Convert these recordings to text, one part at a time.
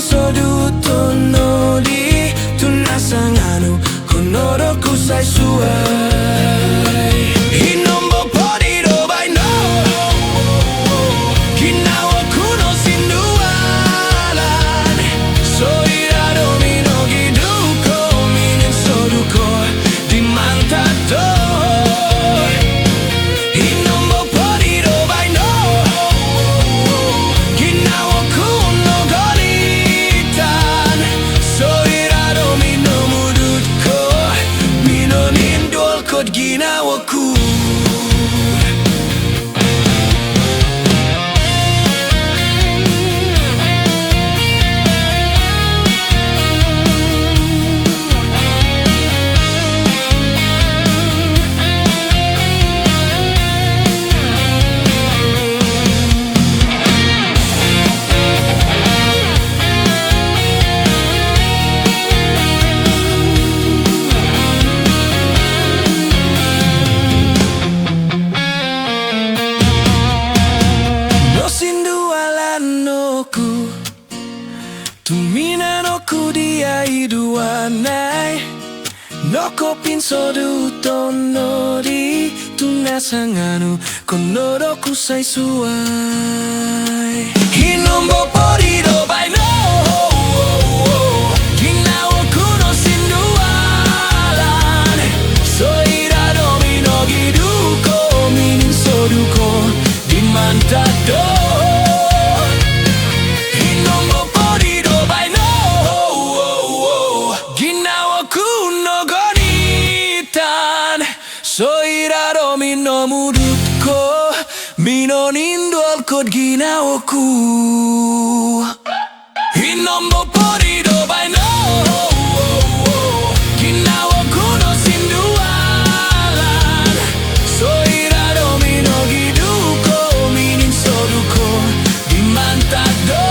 pinsoduto nodi tunasanganu konoro kusai suai Hinombo podiro by no Kinawa kuno sindualan Soirado mino giduko minin soduko dimantato Hinombo podiro by no Kinawa kuno golitan Soirado mino mudutko Mino nindol kod ginawaku Tuminanoku dia iduanai Noko pinsoduto nodi tunasanganu konoro kusai suai Hinombo podiro by no Kinawa kuno sindualan Soirado mino giduko minin soduko dimantado Soirado mino mudutko Mino nindol kod ginawaku Hinombo podido by no Ginawaku no sindualan Soirado mino giduko minin soduko dimantado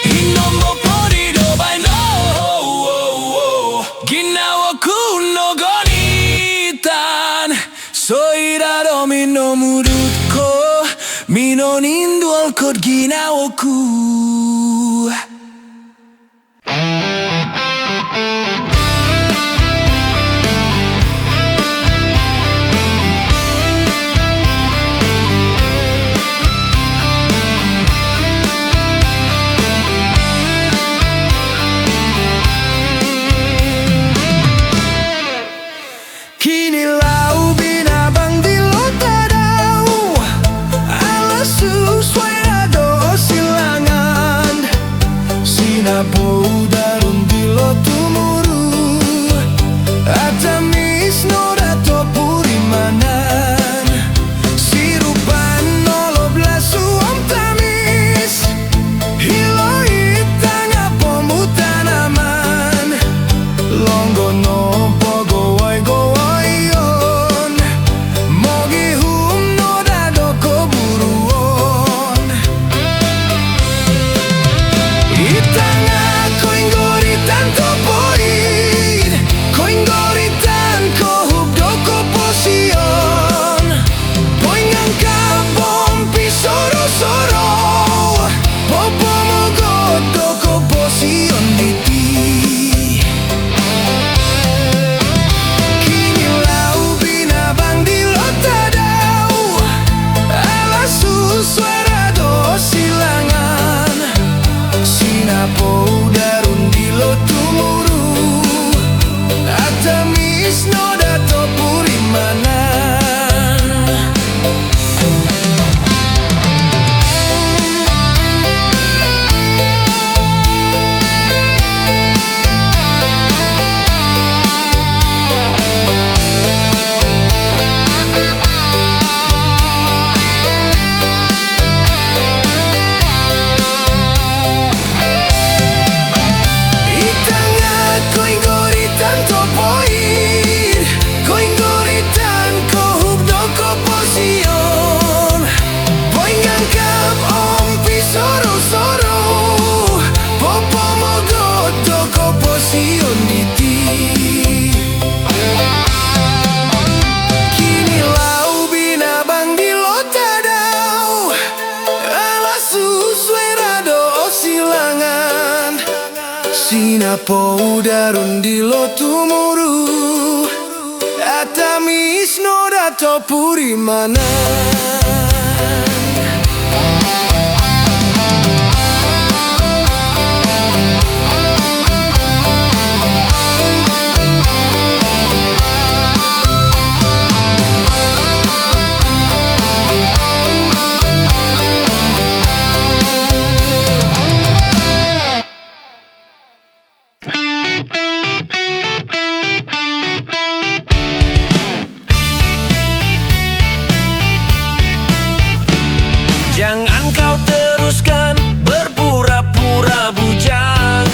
Hinombo podido by no Ginawaku no Soirado mino mudutko Mino nindol kod ginawaku Kini lau binabang di lo tadau Ala susuai ado sila sina poudarun di lotumuru Atamis noda topuri mana Jangan kau teruskan berpura-pura bujang,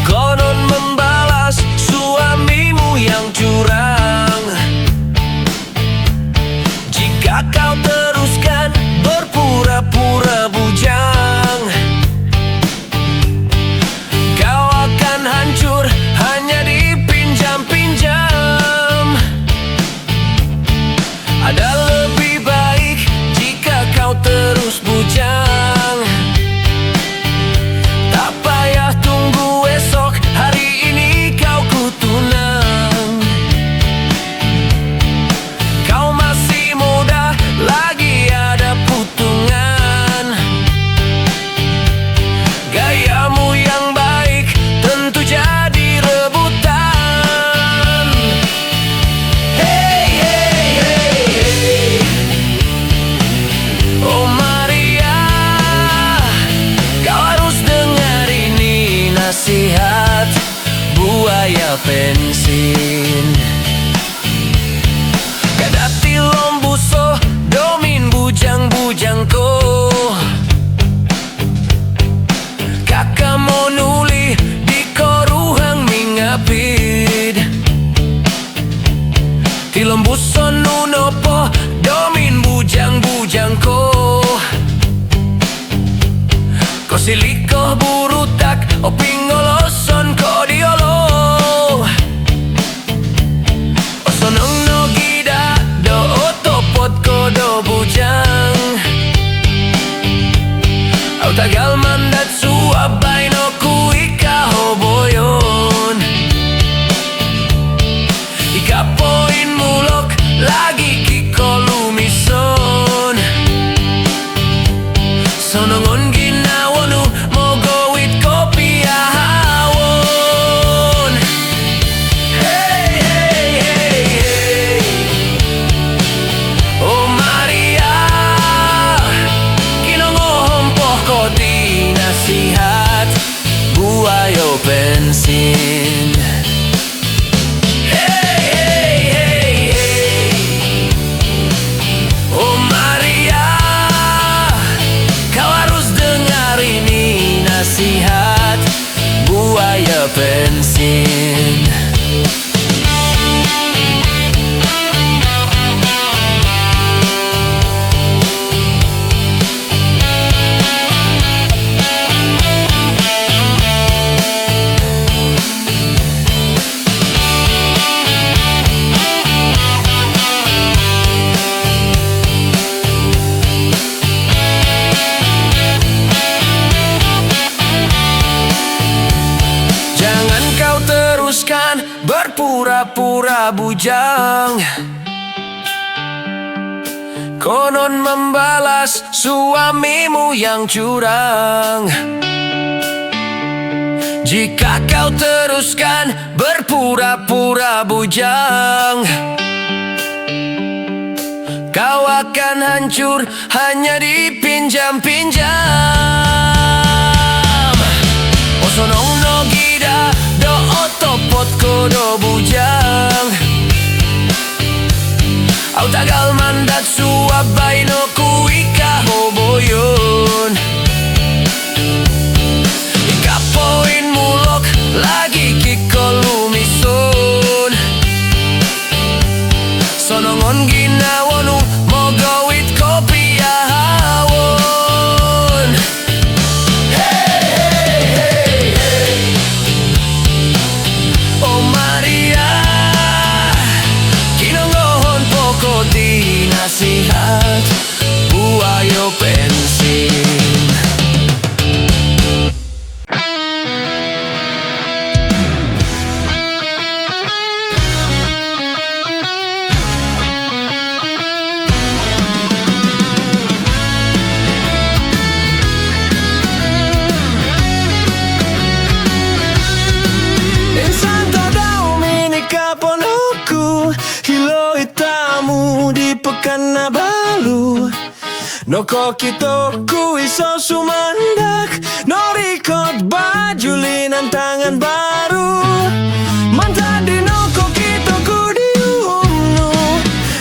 konon membalas suamimu yang curang. Jika kau teruskan berpura-pura bujang, kau akan hancur hanya dipinjam-pinjam. Ada lebih baik jika kau terus bujang. Tak payah tunggu esok, hari ini kau kutunang. Kau masih muda, lagi ada putungan. Gayamu yang baik tentu jadi rebutan. Hey, hey, hey, hey. Oh Maria, kau harus dengar ini nasihat buaya pensin. Kadati lombuso domin bujang-bujangko, kakak mau nuli di koruhang mingapid. Ti lombuso nunopo domin bujang-bujangko, ko silikoh burutak o pingoloson ko diolo. O sonong no gida do otopot ko do bujang. Au tagal mandat suabay no kui kahoboyon. Ikapoin mulok lagi kikolumison. Sonongon ginawonu mogowit kopi ahawon. Hey, hey, hey, hey. Oh Maria, kinongohompoh ko di nasihat buayo pensin. Hey, hey, hey, hey. Oh Maria, kau harus dengar ini nasihat buaya pensin. Jangan kau teruskan berpura-pura bujang, konon membalas suamimu yang curang. Jika kau teruskan berpura-pura bujang, kau akan hancur hanya dipinjam-pinjam. O sonong no gida do otopot ko do bujang. Au tagal mandat suabay no kui kahoboyon. Ikapoin mulok lagi kikolumison. Sonongon ginawonu mogowit kopi ahawon. Hey, hey, hey, hey. Oh Maria, Noko kito ku iso sumandak Norikot baju linan tangan baru Manta di noko kito ku diumno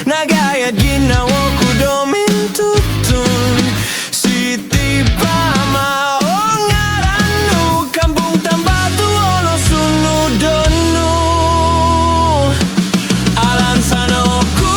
Nagaya ginawa ku domin tutun Siti pama o ngaranu Kampung Tambatu ono sunu donu Alan sanoku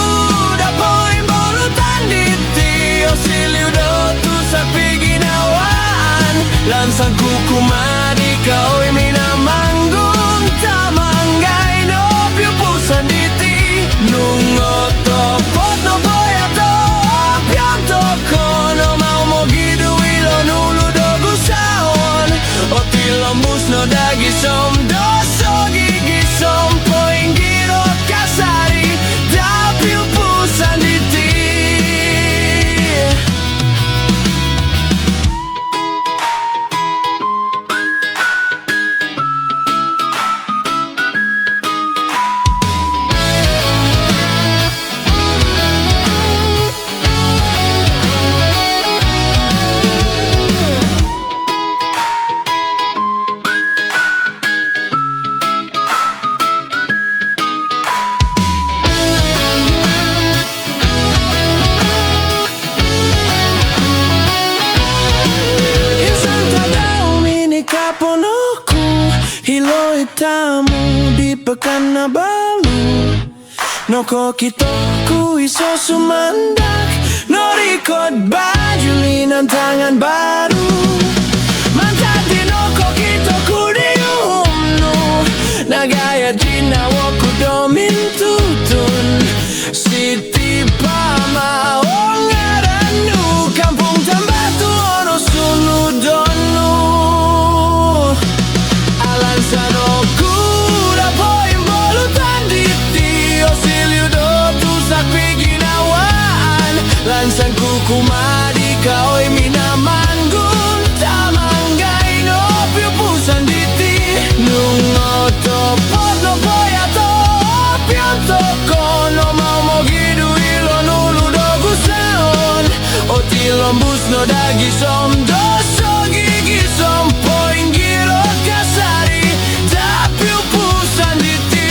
dapoin bolutan diti O siliu do tu sapi ginawaan Lansang kuku madi kaoi mina manggung Tamanggai no piu pusan diti Nungo topot no boyato Pianto kono mau mo gidu ilo nulu dogu saon O tilambus no dagi som doso gigi som poing giro kasari Da piu pusan diti Kaponoku hilo itamu di Pekanbaru Noko kitoku iso sumandak Norikot baju linan tangan baru Mantap di noko kitoku diumno Nagaya jinawaku domin tutun Siti pama o ngaranu Kampung Tambatu ono sunu donu Sanoku dapoin bolutan diti O siliu do tu sapi ginawaan Lansang kuku madi kaoi mina manggun Tamanggai no piu pusan diti Nungo topot no boyato Pianto kono mau mo gidu ilo nulu dogu saon O tilombus no dagi som doso gigi som poing giro kasari Piu pusan diti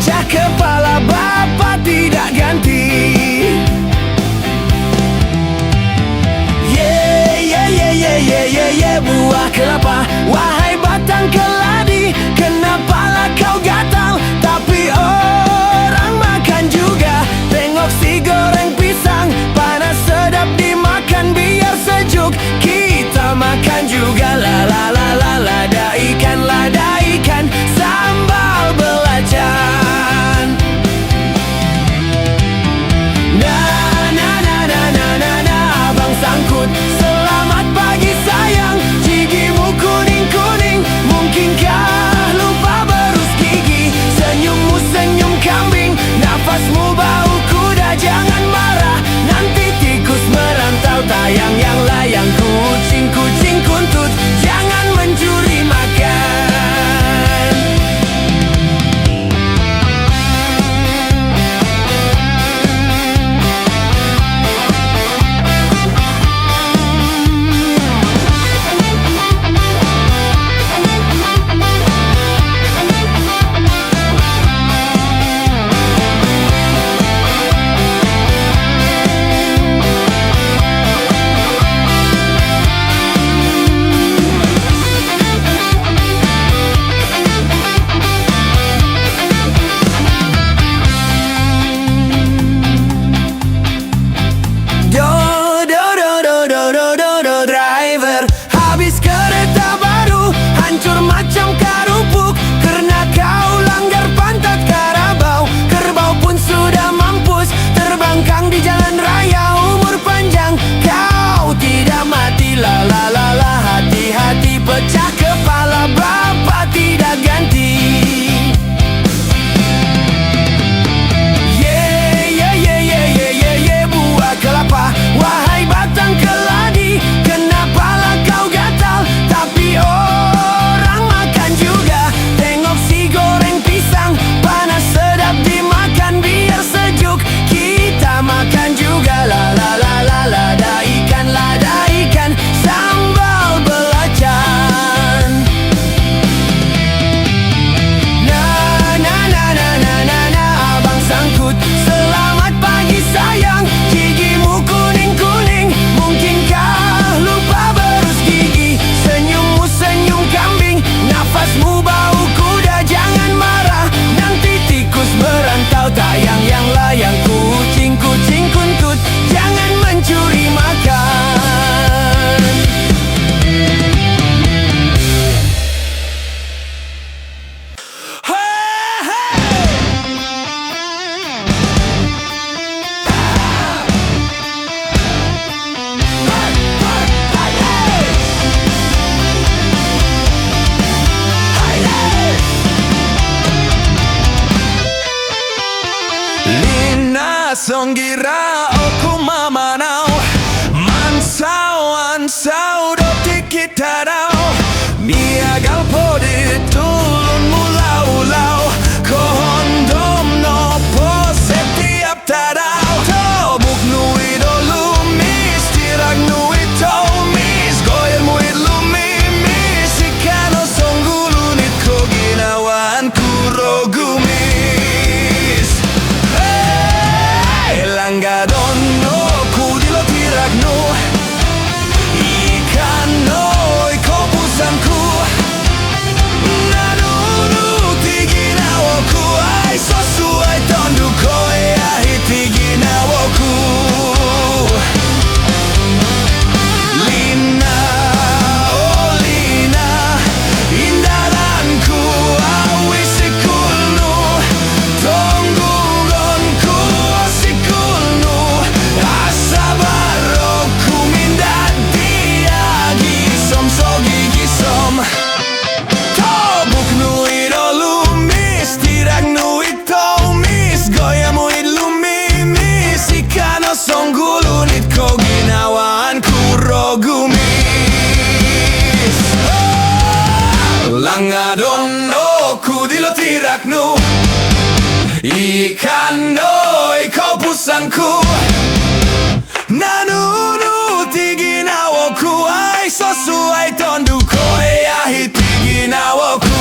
pecah kepala Bapak tidak ganti. Buah kelapa, wahai batang keladi, kenapalah kau gatal? Tapi orang makan juga. Tengok si goreng pisang, panas sedap dimakan biar sejuk. Kita makan juga. Lada ikan, sambal belacan. Abang Sangkut, selamat pagi sayang. Gigimu kuning-kuning, mungkinkah lupa berus gigi? Senyummu senyum kambing, nafasmu bau kuda. Jangan marah, nanti tikus merantau. Tayang yang layang, kucing kuntut, jangan mencuri makan. Driver, habis kereta baru, hancur macam karupuk. Karena kau langgar pantat karabau, kerbau pun sudah mampus, terbangkang di jalan raya. Umur panjang, kau tidak mati. Hati-hati, pecah kepala Bapak tidak ganti. Buah kelapa, wahai batang keladi, kenapalah kau gatal? Tapi orang makan juga. Tengok si goreng pisang, panas sedap dimakan biar sejuk. Kita makan juga. Lada ikan, sambal belacan. Abang Sangkut, selamat pagi sayang. Gigimu kuning-kuning, mungkinkah lupa berus gigi? Senyummu senyum kambing, nafasmu bau kuda. Jangan marah, nanti tikus merantau. Tayang yang layang, kucing kuntut, jangan mencuri makan. Lina songgira oku mamanau, mansau doti kita dau. Miagal podi tulun mulau-lau, kohondom nopo setiap tadau. Tobuk nui dolu mis, tirak nui tomis, goyer muit lumimis. Ikano songgulunit koginawan kurogumis. Langga donno kudilo tirakno, ikan noi kopusanku. Nanunu tiginawoku, ai sosu ai tondu koe ahi tiginawoku. Lina, oh Lina, indalanku awisikulnu, tonggugonku osikulnu. Asabaroku mindadi agi som sogi gisom. Tobuk nui dolumis, tirak nui tomis, goyamu lumimis. Ikano songgulunit koginawan kurogumis. Langa donno kudilo tiraknu, ikan noi kopusanku. Nanunu tiginawoku, ai sosu ai tondu koe ahi tiginawoku.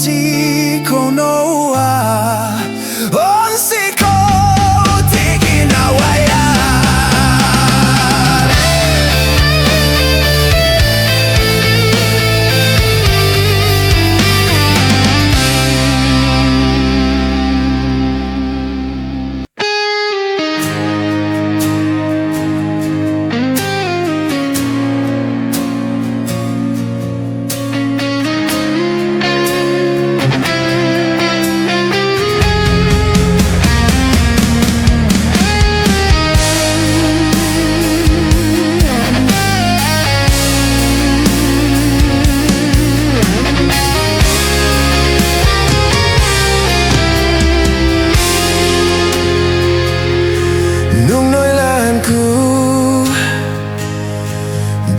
si konoa on si ko tiki na waya. Nung noilanku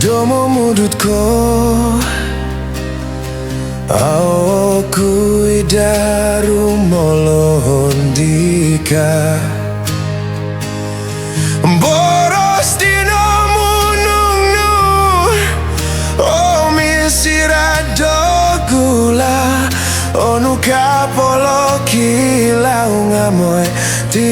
domo mudutko aoku idaru molondika boros dino munungnu o misira dogula onuka polo kila ungamoy di